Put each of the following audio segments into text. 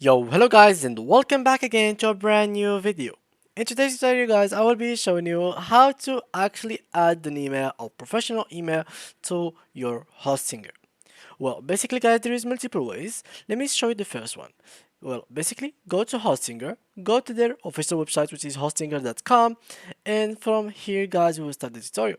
Yo, hello guys and welcome back again to a brand new video. In today's tutorial guys, I will be showing you how to actually add an email or professional email to your Hostinger. Well, basically guys, there is multiple ways. Let me show you the first one. Well, basically go to Hostinger, go to their official website which is hostinger.com, and from here guys we will start the tutorial.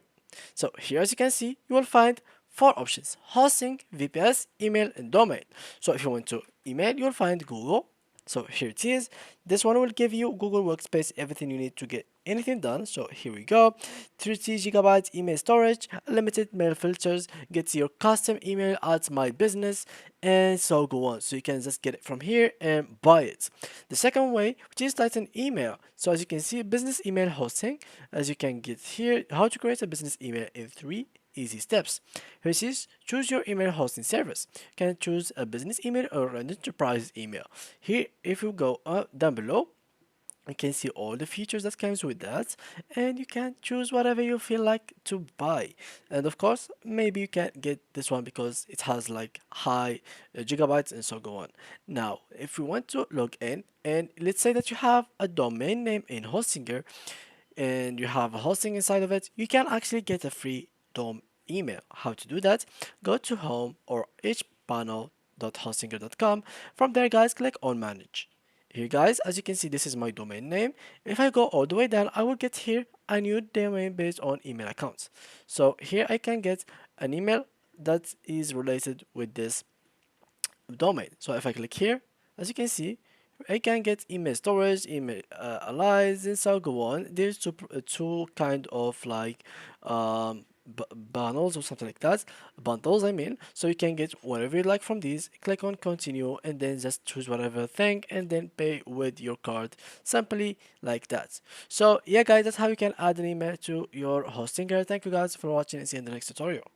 So here as you can see, you will find four options: hosting, VPS, email, and domain. So if you want to email, you'll find Google. So here it is. This one will give you Google Workspace, everything you need to get anything done. So here we go. 30 gigabytes email storage, limited mail filters, get your custom email at my business, and so go on. So you can just get it from here and buy it. The second way, which is Titan email. So as you can see, business email hosting, as you can get here, how to create a business email in 3 easy steps. Here is choose your email hosting service. You can choose a business email or an enterprise email. Here, if you go down below, you can see all the features that comes with that, and you can choose whatever you feel like to buy. And of course, maybe you can get this one because it has like high gigabytes and so go on. Now if you want to log in, and let's say that you have a domain name in Hostinger and you have a hosting inside of it, you can actually get a free dom email. How to do that? Go to home or hpanel.hostinger.com. From there guys, click on manage. Here guys, as you can see, this is my domain name. If I go all the way down, I will get here a new domain based on email accounts. So here I can get an email that is related with this domain. So if I click here, as you can see, I can get email storage, email allies, and so go on. There's two kind of like bundles or something like that, bundles I mean. So you can get whatever you like from these. Click on continue and then just choose whatever thing and then pay with your card, simply like that. So yeah guys, that's how you can add an email to your hosting. Thank you guys for watching and see you in the next tutorial.